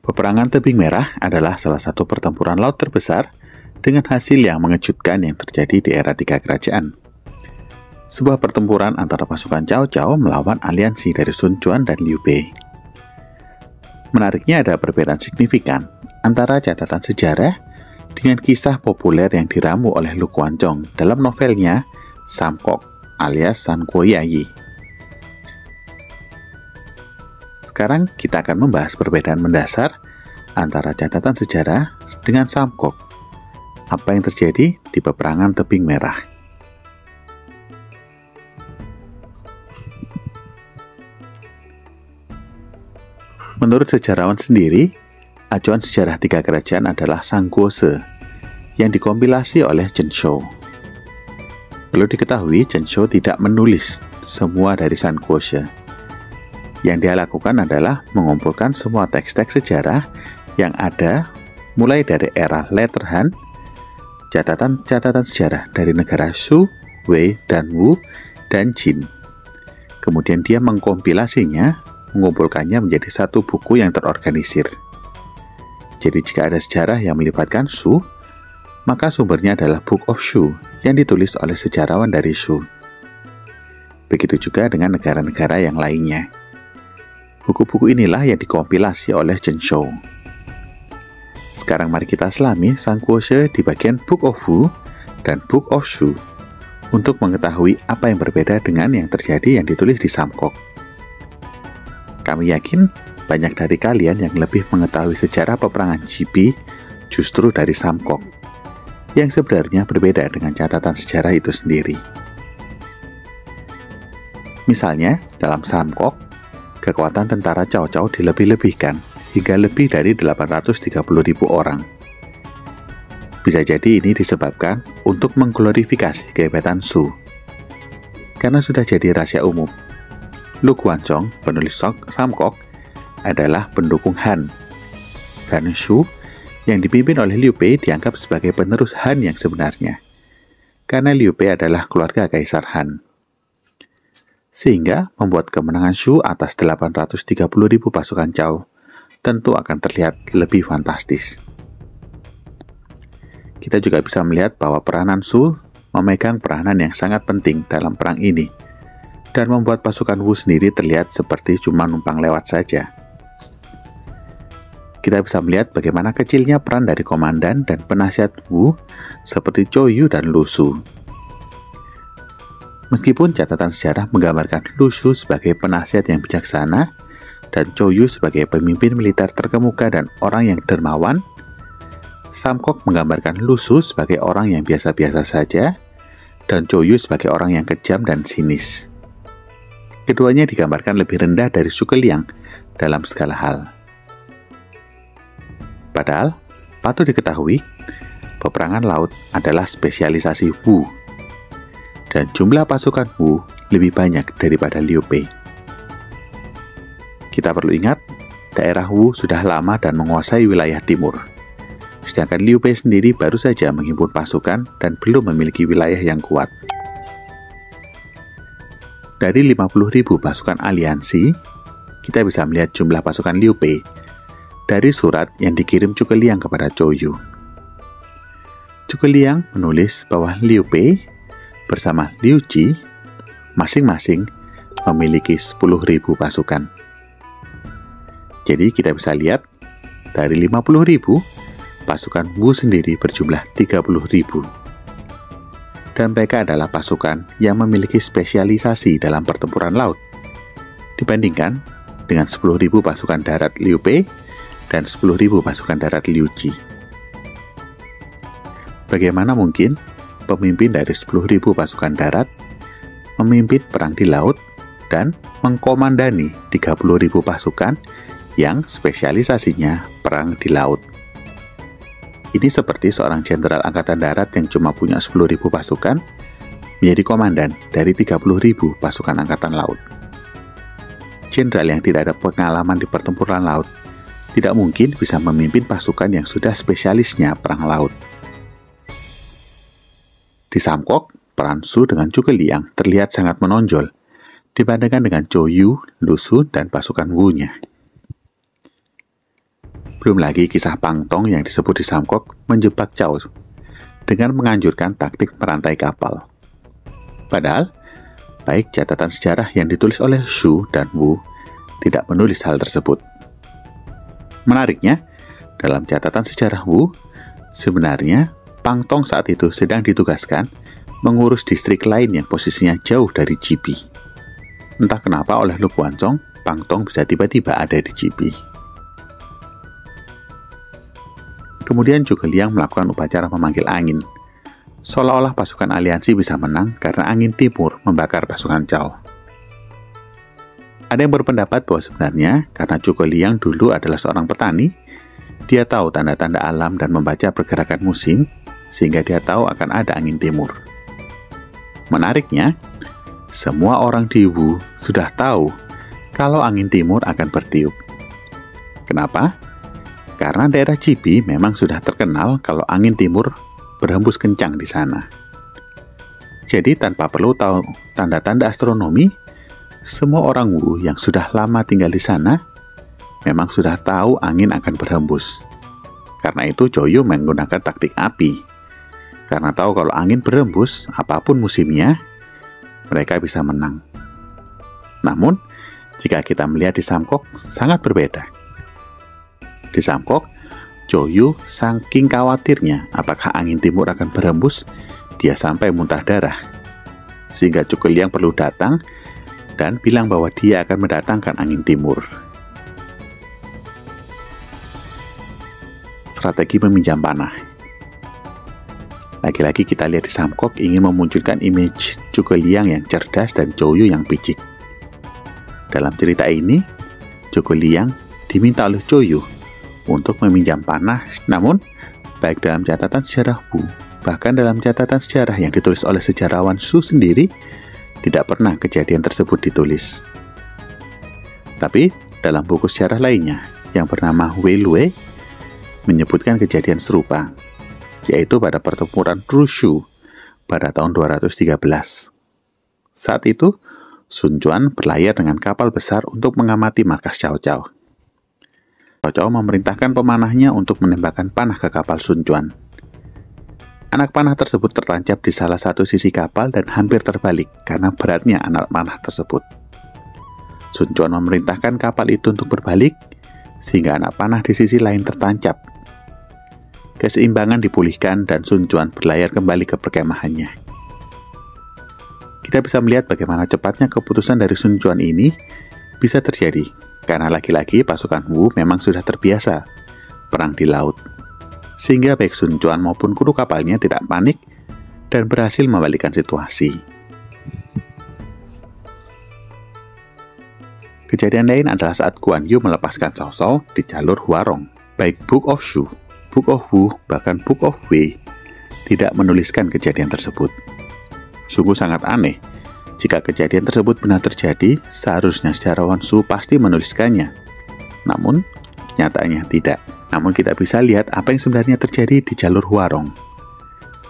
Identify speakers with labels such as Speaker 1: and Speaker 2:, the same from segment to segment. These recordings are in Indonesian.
Speaker 1: Peperangan Tebing Merah adalah salah satu pertempuran laut terbesar dengan hasil yang mengejutkan yang terjadi di era Tiga Kerajaan. Sebuah pertempuran antara pasukan Cao Cao melawan aliansi dari Sun Quan dan Liu Bei. Menariknya ada perbedaan signifikan antara catatan sejarah dengan kisah populer yang diramu oleh Lu Guanzhong dalam novelnya Samkok alias San Guo Yayi. Sekarang kita akan membahas perbedaan mendasar antara catatan sejarah dengan Samkok. Apa yang terjadi di peperangan Tebing Merah? Menurut sejarawan sendiri, acuan sejarah Tiga Kerajaan adalah Sangguose yang dikompilasi oleh Chen Shou. Perlu diketahui, Chen Shou tidak menulis semua dari Sangguose. Yang dia lakukan adalah mengumpulkan semua teks-teks sejarah yang ada mulai dari era Letter Han, catatan-catatan sejarah dari negara Shu, Wei, dan Wu, dan Jin. Kemudian dia mengkompilasinya, mengumpulkannya menjadi satu buku yang terorganisir. Jadi jika ada sejarah yang melibatkan Shu, maka sumbernya adalah Book of Shu yang ditulis oleh sejarawan dari Shu. Begitu juga dengan negara-negara yang lainnya. Buku-buku inilah yang dikompilasi oleh Chen Shou. Sekarang mari kita selami Sangguose di bagian Book of Wu dan Book of Shu untuk mengetahui apa yang berbeda dengan yang terjadi yang ditulis di Samkok. Kami yakin banyak dari kalian yang lebih mengetahui sejarah peperangan Ji justru dari Samkok, yang sebenarnya berbeda dengan catatan sejarah itu sendiri. Misalnya, dalam Samkok, kekuatan tentara Cao Cao dilebih-lebihkan hingga lebih dari 830.000 orang. Bisa jadi ini disebabkan untuk mengglorifikasi kehebatan Shu. Karena sudah jadi rahasia umum, Lu Guanzhong, penulis Samkok, adalah pendukung Han. Dan Shu yang dipimpin oleh Liu Bei dianggap sebagai penerus Han yang sebenarnya. Karena Liu Bei adalah keluarga Kaisar Han. Sehingga membuat kemenangan Shu atas 830.000 pasukan Cao tentu akan terlihat lebih fantastis. Kita juga bisa melihat bahwa peranan Shu memegang peranan yang sangat penting dalam perang ini dan membuat pasukan Wu sendiri terlihat seperti cuma numpang lewat saja. Kita bisa melihat bagaimana kecilnya peran dari komandan dan penasihat Wu seperti Zhou Yu dan Lu Su. Meskipun catatan sejarah menggambarkan Lu Su sebagai penasihat yang bijaksana dan Zhou Yu sebagai pemimpin militer terkemuka dan orang yang dermawan, Samkok menggambarkan Lu Su sebagai orang yang biasa-biasa saja dan Zhou Yu sebagai orang yang kejam dan sinis. Keduanya digambarkan lebih rendah dari Zhuge Liang dalam segala hal. Padahal, patut diketahui, peperangan laut adalah spesialisasi Wu. Dan jumlah pasukan Wu lebih banyak daripada Liu Bei. Kita perlu ingat, daerah Wu sudah lama dan menguasai wilayah timur. Sedangkan Liu Bei sendiri baru saja menghimpun pasukan dan belum memiliki wilayah yang kuat. Dari 50.000 pasukan aliansi, kita bisa melihat jumlah pasukan Liu Bei dari surat yang dikirim Zhuge Liang kepada Zhou Yu. Zhuge Liang menulis bahwa Liu Bei bersama Liu Ji masing-masing memiliki 10.000 pasukan. Jadi kita bisa lihat dari 50.000, pasukan Wu sendiri berjumlah 30.000. Dan mereka adalah pasukan yang memiliki spesialisasi dalam pertempuran laut dibandingkan dengan 10.000 pasukan darat Liu Bei dan 10.000 pasukan darat Liu Ji. Bagaimana mungkin pemimpin dari 10.000 pasukan darat memimpin perang di laut dan mengkomandani 30.000 pasukan yang spesialisasinya perang di laut? Ini seperti seorang jenderal angkatan darat yang cuma punya 10.000 pasukan menjadi komandan dari 30.000 pasukan angkatan laut. Jenderal yang tidak ada pengalaman di pertempuran laut tidak mungkin bisa memimpin pasukan yang sudah spesialisnya perang laut. Di Samkok, peran Shu dengan Zhuge Liang terlihat sangat menonjol dibandingkan dengan Zhou Yu, Lu Su, dan pasukan Wu-nya. Belum lagi kisah Pangtong yang disebut di Samkok menjebak Cao dengan menganjurkan taktik merantai kapal. Padahal, baik catatan sejarah yang ditulis oleh Xu dan Wu tidak menulis hal tersebut. Menariknya, dalam catatan sejarah Wu, sebenarnya Pangtong saat itu sedang ditugaskan mengurus distrik lain yang posisinya jauh dari Jibi. Entah kenapa oleh Lu Guanzhong, Pangtong bisa tiba-tiba ada di Jibi. Kemudian Zhuge Liang melakukan upacara memanggil angin, seolah-olah pasukan aliansi bisa menang karena angin timur membakar pasukan Cao. Ada yang berpendapat bahwa sebenarnya karena Zhuge Liang dulu adalah seorang petani, dia tahu tanda-tanda alam dan membaca pergerakan musim, sehingga dia tahu akan ada angin timur. Menariknya, semua orang di Wu sudah tahu kalau angin timur akan bertiup. Kenapa? Karena daerah Jibi memang sudah terkenal kalau angin timur berhembus kencang di sana. Jadi tanpa perlu tahu tanda-tanda astronomi, semua orang Wu yang sudah lama tinggal di sana memang sudah tahu angin akan berhembus. Karena itu Zhou Yu menggunakan taktik api. Karena tahu kalau angin berhembus, apapun musimnya, mereka bisa menang. Namun, jika kita melihat di Samkok, sangat berbeda. Di Samkok, Zhou Yu saking khawatirnya apakah angin timur akan berhembus, dia sampai muntah darah. Sehingga Zhuge Liang perlu datang dan bilang bahwa dia akan mendatangkan angin timur. Strategi meminjam panah. Lagi-lagi kita lihat di Samkok ingin memunculkan image Zhuge Liang yang cerdas dan Zhou Yu yang picik. Dalam cerita ini, Zhuge Liang diminta oleh Zhou Yu untuk meminjam panah, namun baik dalam catatan sejarah Wu, bahkan dalam catatan sejarah yang ditulis oleh sejarawan Xu sendiri, tidak pernah kejadian tersebut ditulis. Tapi dalam buku sejarah lainnya yang bernama Wei Lue menyebutkan kejadian serupa, yaitu pada pertempuran Rushu pada tahun 213. Saat itu, Sun Quan berlayar dengan kapal besar untuk mengamati markas Cao Cao. Cao Cao memerintahkan pemanahnya untuk menembakkan panah ke kapal Sun Quan. Anak panah tersebut tertancap di salah satu sisi kapal dan hampir terbalik karena beratnya anak panah tersebut. Sun Quan memerintahkan kapal itu untuk berbalik, sehingga anak panah di sisi lain tertancap. Keseimbangan dipulihkan dan Sun Quan berlayar kembali ke perkemahannya. Kita bisa melihat bagaimana cepatnya keputusan dari Sun Quan ini bisa terjadi, karena lagi-lagi pasukan Wu memang sudah terbiasa perang di laut. Sehingga baik Sun Quan maupun kru kapalnya tidak panik dan berhasil membalikkan situasi. Kejadian lain adalah saat Guan Yu melepaskan Cao Cao di jalur Huarong. Baik Book of Xu, Book of Wu, bahkan Book of Wei tidak menuliskan kejadian tersebut. Sungguh sangat aneh. Jika kejadian tersebut benar terjadi, seharusnya sejarawan Xu pasti menuliskannya. Namun, nyatanya tidak. Namun kita bisa lihat apa yang sebenarnya terjadi di jalur Huarong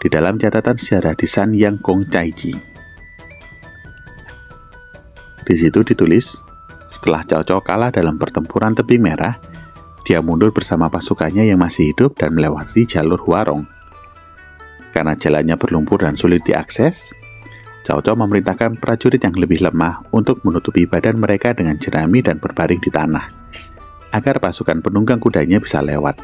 Speaker 1: di dalam catatan sejarah di San Yang Gong Caiji. Di situ ditulis, setelah Cao Cao kalah dalam pertempuran Tebing Merah, dia mundur bersama pasukannya yang masih hidup dan melewati jalur Huarong. Karena jalannya berlumpur dan sulit diakses, Cao Cao memerintahkan prajurit yang lebih lemah untuk menutupi badan mereka dengan jerami dan berbaring di tanah, agar pasukan penunggang kudanya bisa lewat.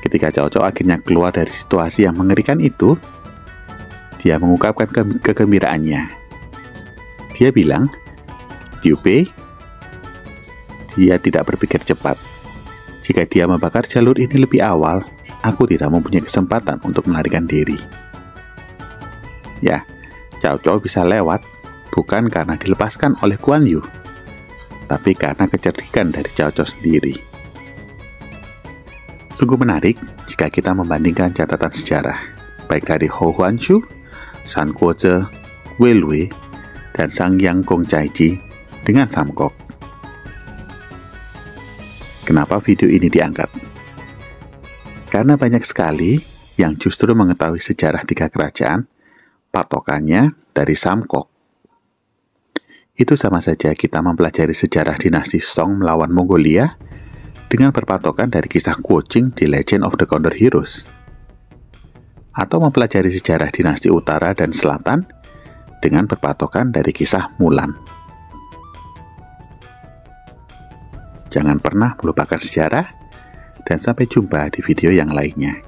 Speaker 1: Ketika Cao Cao akhirnya keluar dari situasi yang mengerikan itu, dia mengungkapkan kegembiraannya. Dia bilang, Liu Bei, dia tidak berpikir cepat. Jika dia membakar jalur ini lebih awal, aku tidak mempunyai kesempatan untuk melarikan diri. Ya, Cao Cao bisa lewat, bukan karena dilepaskan oleh Guan Yu, tapi karena kecerdikan dari Cao Cao sendiri. Sungguh menarik jika kita membandingkan catatan sejarah, baik dari Hou Huanshu, San Guozhe, Wei Lue, dan Sang Yang Gong Caiji dengan Samkok. Kenapa video ini diangkat? Karena banyak sekali yang justru mengetahui sejarah 3 kerajaan, patokannya dari Samkok. Itu sama saja kita mempelajari sejarah dinasti Song melawan Mongolia, dengan berpatokan dari kisah Guoqing di Legend of the Condor Heroes, atau mempelajari sejarah dinasti utara dan selatan dengan berpatokan dari kisah Mulan. Jangan pernah melupakan sejarah, dan sampai jumpa di video yang lainnya.